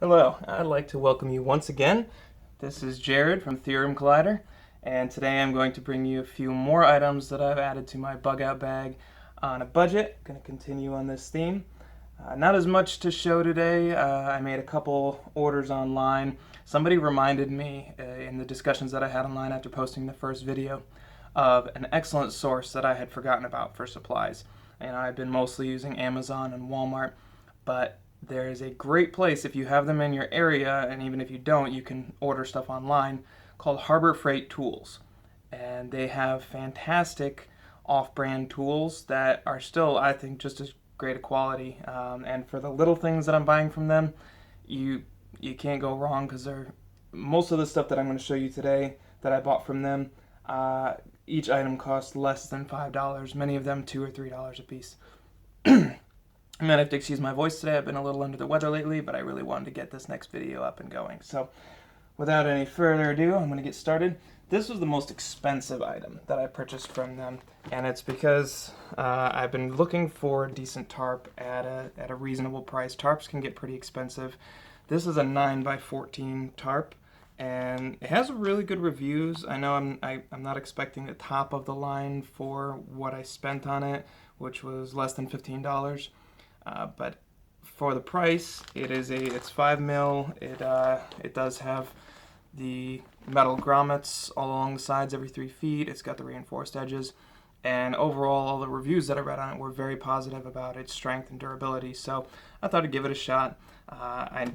Hello, I'd like to welcome you once again. This is Jared from Theorem Collider, and today I'm going to bring you a few more items that I've added to my bug out bag on a budget. I'm going to continue on this theme. Not as much to show today. I made a couple orders online. Somebody reminded me in the discussions that I had online after posting the first video of an excellent source that I had forgotten about for supplies. And I've been mostly using Amazon and Walmart, but there is a great place if you have them in your area, and even if you don't, you can order stuff online, called Harbor Freight Tools. And they have fantastic off-brand tools that are still, I think, just as great a quality. And for the little things that I'm buying from them, you can't go wrong, because they're most of the stuff that I'm going to show you today that I bought from them. Each item costs less than $5. Many of them $2 or $3 a piece. I might have to excuse my voice today. I've been a little under the weather lately, but I really wanted to get this next video up and going. So without any further ado, I'm going to get started. This was the most expensive item that I purchased from them, and it's because I've been looking for a decent tarp at a reasonable price. Tarps can get pretty expensive. This is a 9x14 tarp, and it has really good reviews. I know I'm not expecting the top of the line for what I spent on it, which was less than $15. But for the price, it's 5 mil. It does have the metal grommets all along the sides every 3 feet. It's got the reinforced edges, and overall, all the reviews that I read on it were very positive about its strength and durability. So I thought I'd give it a shot. I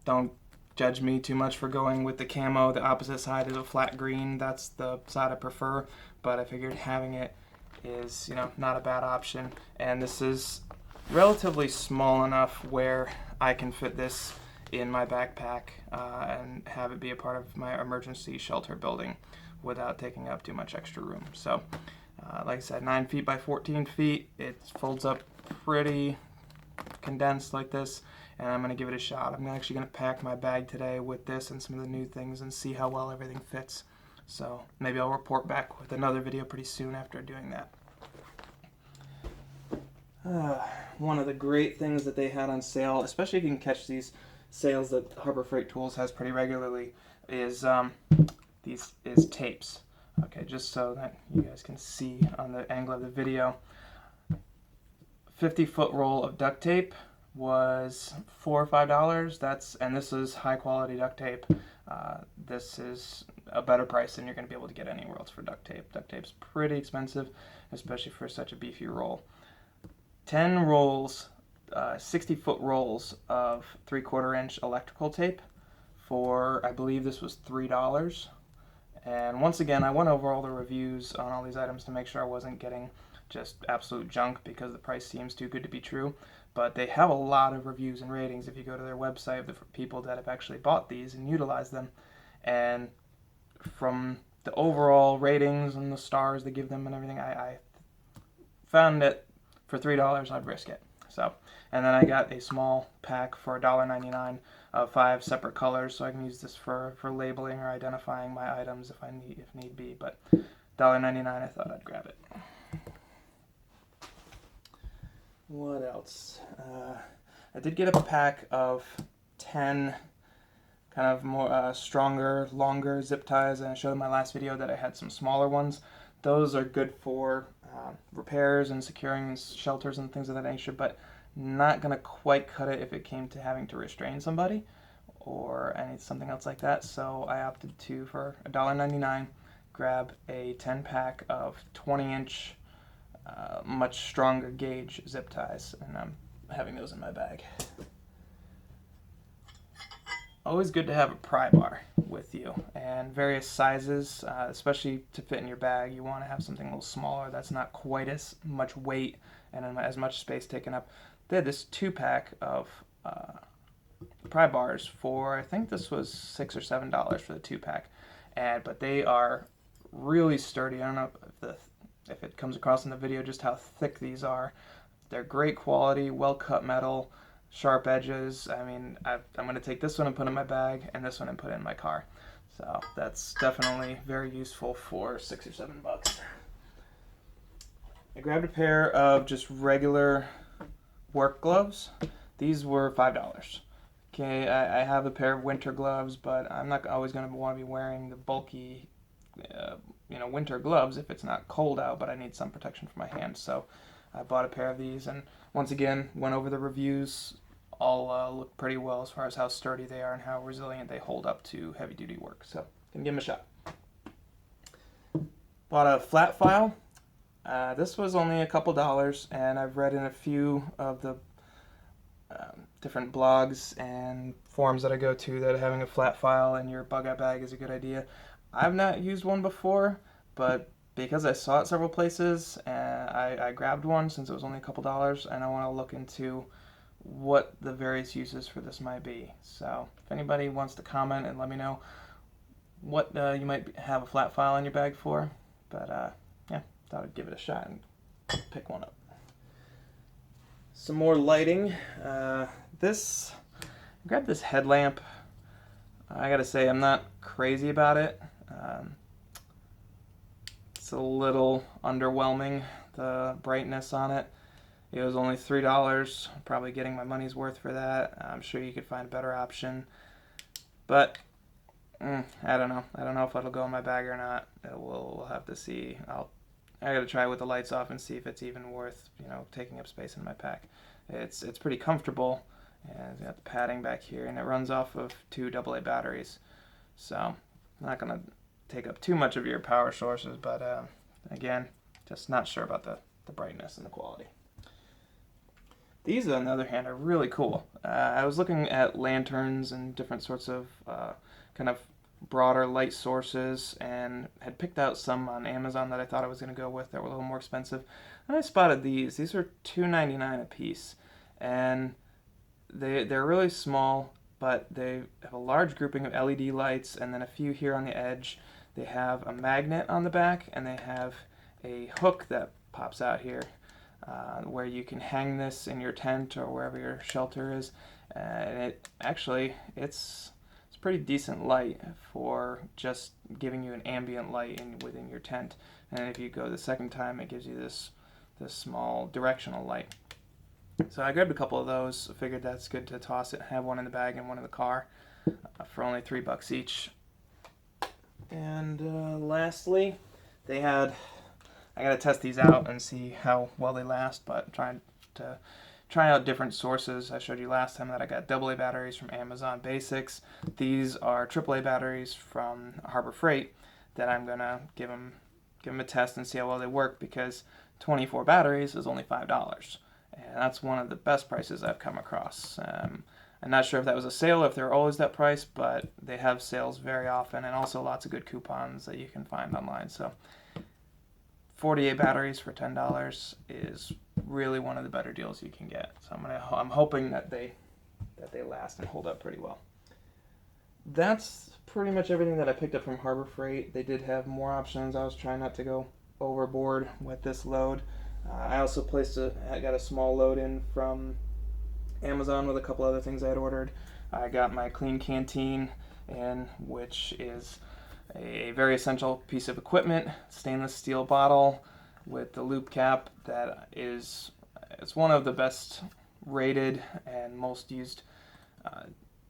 don't judge me too much for going with the camo. The opposite side is a flat green. That's the side I prefer. But I figured having it is, not a bad option. And this is relatively small enough where I can fit this in my backpack and have it be a part of my emergency shelter building without taking up too much extra room. So like I said, 9 feet by 14 feet. It folds up pretty condensed like this, and I'm going to give it a shot. I'm actually going to pack my bag today with this and some of the new things and see how well everything fits. So maybe I'll report back with another video pretty soon after doing that. One of the great things that they had on sale, especially if you can catch these sales that Harbor Freight Tools has pretty regularly, is tapes. Okay, just so that you guys can see on the angle of the video. 50-foot roll of duct tape was $4 or $5. And this is high quality duct tape. This is a better price than you're going to be able to get anywhere else for duct tape. Duct tape's pretty expensive, especially for such a beefy roll. 10 rolls, 60-foot rolls of 3/4 inch electrical tape for, I believe this was $3. And once again, I went over all the reviews on all these items to make sure I wasn't getting just absolute junk, because the price seems too good to be true. But they have a lot of reviews and ratings if you go to their website of the people that have actually bought these and utilized them. And from the overall ratings and the stars they give them and everything, I found that for $3 I'd risk it. So, and then I got a small pack for $1.99 of 5 separate colors, so I can use this for labeling or identifying my items if need be. But $1.99, I thought I'd grab it. What else? I did get a pack of 10 kind of more stronger, longer zip ties, and I showed in my last video that I had some smaller ones. Those are good for repairs and securing shelters and things of that nature, but not going to quite cut it if it came to having to restrain somebody or something else like that. So I opted to, for $1.99, grab a 10-pack of 20-inch, much stronger gauge zip ties, and I'm having those in my bag. Always good to have a pry bar with you, and various sizes, especially to fit in your bag. You want to have something a little smaller that's not quite as much weight and as much space taken up. They had this 2-pack of pry bars for, I think this was $6 or $7 for the 2-pack, but they are really sturdy. I don't know if it comes across in the video just how thick these are. They're great quality, well-cut metal, sharp edges. I mean, I'm going to take this one and put it in my bag, and this one and put it in my car. So that's definitely very useful for $6 or $7. I grabbed a pair of just regular work gloves. These were $5. Okay, I have a pair of winter gloves, but I'm not always going to want to be wearing the bulky, winter gloves if it's not cold out, but I need some protection for my hands. So I bought a pair of these, and once again, went over the reviews. All look pretty well as far as how sturdy they are and how resilient they hold up to heavy duty work. So, can give them a shot. Bought a flat file. This was only a couple dollars, and I've read in a few of the different blogs and forums that I go to that having a flat file in your bug out bag is a good idea. I've not used one before, but because I saw it several places, I grabbed one since it was only a couple dollars, and I want to look into what the various uses for this might be. So if anybody wants to comment and let me know what you might have a flat file in your bag for, but yeah, thought I'd give it a shot and pick one up. Some more lighting. I grabbed this headlamp. I gotta say, I'm not crazy about it. It's a little underwhelming, the brightness on it. It was only $3, probably getting my money's worth for that. I'm sure you could find a better option, but I don't know. I don't know if it'll go in my bag or not. We'll have to see. I gotta try it with the lights off and see if it's even worth taking up space in my pack. It's pretty comfortable, and it's got the padding back here, and it runs off of 2 AA batteries, so I'm not gonna take up too much of your power sources. But again, just not sure about the brightness and the quality. These, on the other hand, are really cool. I was looking at lanterns and different sorts of kind of broader light sources, and had picked out some on Amazon that I thought I was going to go with that were a little more expensive. And I spotted these. These are $2.99 a piece, and they're really small, but they have a large grouping of LED lights, and then a few here on the edge. They have a magnet on the back, and they have a hook that pops out here, where you can hang this in your tent or wherever your shelter is. And it's pretty decent light for just giving you an ambient light within your tent. And if you go the second time, it gives you this small directional light. So I grabbed a couple of those. I figured that's good to toss it, have one in the bag and one in the car for only $3 each. And lastly, I gotta test these out and see how well they last, but trying to try out different sources. I showed you last time that I got AA batteries from Amazon Basics. These are AAA batteries from Harbor Freight that I'm gonna give them a test and see how well they work, because 24 batteries is only $5, and that's one of the best prices I've come across. I'm not sure if that was a sale or if they're always that price, but they have sales very often, and also lots of good coupons that you can find online. So 48 batteries for $10 is really one of the better deals you can get. So I'm hoping that they last and hold up pretty well. That's pretty much everything that I picked up from Harbor Freight. They did have more options. I was trying not to go overboard with this load. I also I got a small load in from Amazon with a couple other things I had ordered. I got my clean canteen in, which is a very essential piece of equipment, stainless steel bottle with the loop cap it's one of the best rated and most used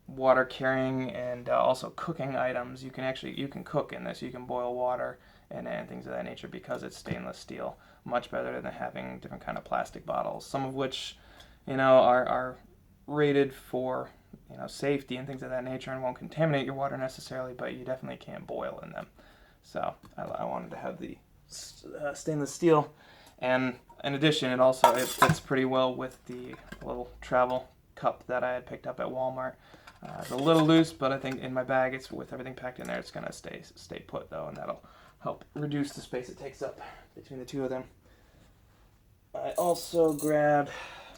water carrying and also cooking items. You can cook in this. You can boil water and things of that nature because it's stainless steel. Much better than having different kind of plastic bottles, some of which are rated for safety and things of that nature and won't contaminate your water necessarily, but you definitely can't boil in them. So I wanted to have the stainless steel, and in addition, it fits pretty well with the little travel cup that I had picked up at Walmart. It's a little loose, but I think in my bag, it's with everything packed in there, it's gonna stay put though, and that'll help reduce the space it takes up between the two of them. I also grabbed,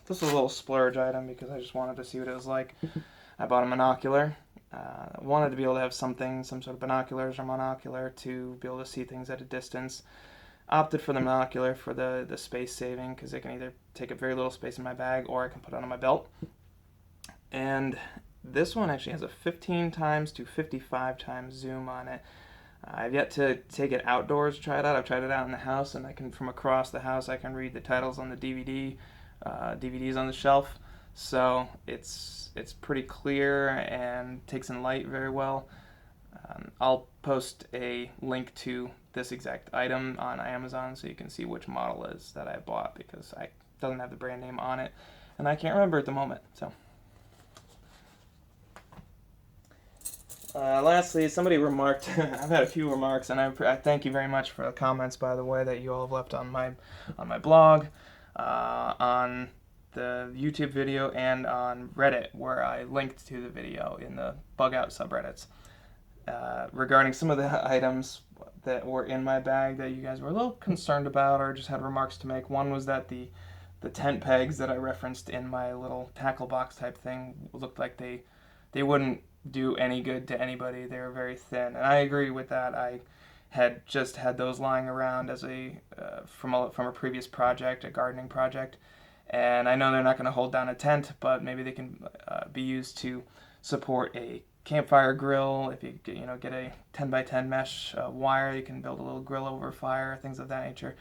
this was a little splurge item because I just wanted to see what it was like. I bought a monocular. I wanted to be able to have some sort of binoculars or monocular to be able to see things at a distance. Opted for the monocular for the space saving, because it can either take up very little space in my bag or I can put it on my belt. And this one actually has a 15 times to 55 times zoom on it. I've yet to take it outdoors to try it out. I've tried it out in the house, and from across the house I can read the titles on the DVDs on the shelf. so it's pretty clear and takes in light very well. I'll post a link to this exact item on Amazon so you can see which model is that I bought, because it doesn't have the brand name on it and I can't remember at the moment. So lastly, somebody remarked, I've had a few remarks, and I thank you very much for the comments, by the way, that you all have left on my blog, on the YouTube video, and on Reddit, where I linked to the video in the bug out subreddits, regarding some of the items that were in my bag that you guys were a little concerned about or just had remarks to make. One was that the tent pegs that I referenced in my little tackle box type thing looked like they wouldn't do any good to anybody. They were very thin, and I agree with that. I had just had those lying around as from a previous project, a gardening project, and I know they're not going to hold down a tent, but maybe they can be used to support a campfire grill. If you get a 10 by 10 mesh wire, you can build a little grill over fire, things of that nature.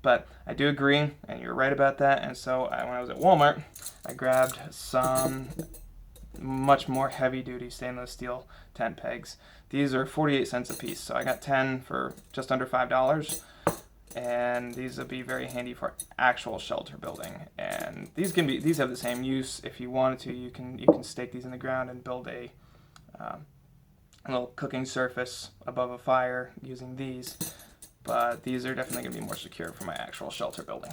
But I do agree, and you're right about that. And so when I was at Walmart, I grabbed some much more heavy-duty stainless steel tent pegs. These are 48 cents a piece, so I got 10 for just under $5, and these will be very handy for actual shelter building. And these have the same use. If you wanted to, you can stake these in the ground and build a little cooking surface above a fire using these. But these are definitely going to be more secure for my actual shelter building.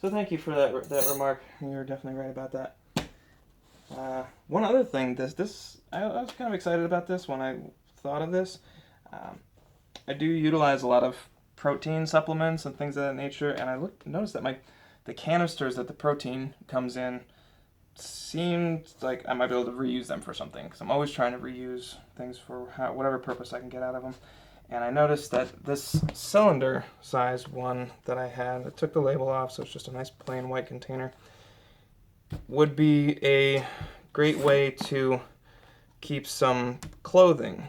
So thank you for that remark. You're definitely right about that. One other thing, I was kind of excited about this when I thought of this. I do utilize a lot of protein supplements and things of that nature, and I noticed that the canisters that the protein comes in seemed like I might be able to reuse them for something, because I'm always trying to reuse things for whatever purpose I can get out of them. And I noticed that this cylinder-sized one that I had, I took the label off, so it's just a nice plain white container, would be a great way to keep some clothing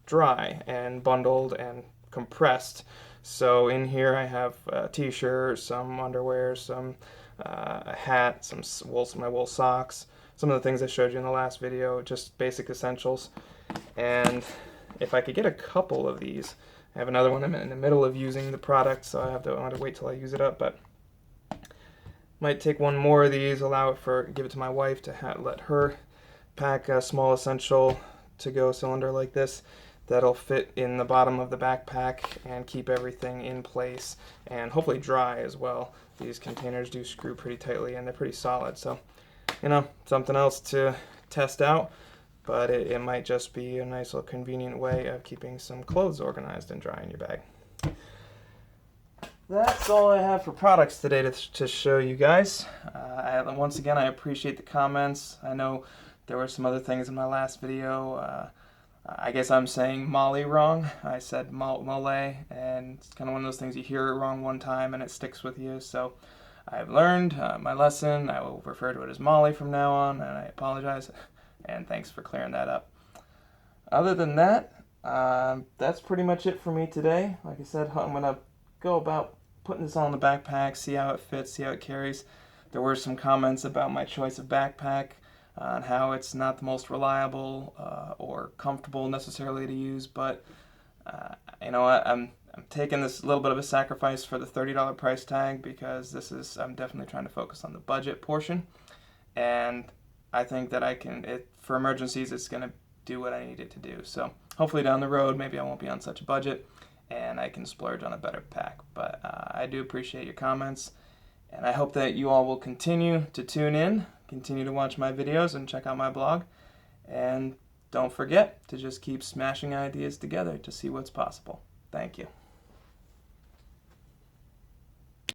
dry and bundled and compressed. So in here I have a t-shirt, some underwear, some a hat, some my wool socks, some of the things I showed you in the last video, just basic essentials. And if I could get a couple of these, I have another one I'm in the middle of using the product, so I have to wait till I use it up, but might take one more of these, give it to my wife to let her pack a small essential to-go cylinder like this that'll fit in the bottom of the backpack and keep everything in place and hopefully dry as well. These containers do screw pretty tightly and they're pretty solid, so something else to test out, but it might just be a nice little convenient way of keeping some clothes organized and dry in your bag. That's all I have for products today to show you guys. Once again, I appreciate the comments. I know there were some other things in my last video. I guess I'm saying Molly wrong. I said mole, and it's kind of one of those things you hear it wrong one time and it sticks with you. So I've learned my lesson. I will refer to it as Molly from now on, and I apologize. And thanks for clearing that up. Other than that, that's pretty much it for me today. Like I said, I'm going to go about putting this all in the backpack, see how it fits, see how it carries. There were some comments about my choice of backpack, on how it's not the most reliable or comfortable necessarily to use, but you know what, I'm taking this little bit of a sacrifice for the $30 price tag, because I'm definitely trying to focus on the budget portion, and I think that for emergencies, it's going to do what I need it to do. So hopefully down the road, maybe I won't be on such a budget, and I can splurge on a better pack. But I do appreciate your comments, and I hope that you all will continue to tune in, continue to watch my videos, and check out my blog. And don't forget to just keep smashing ideas together to see what's possible. Thank you.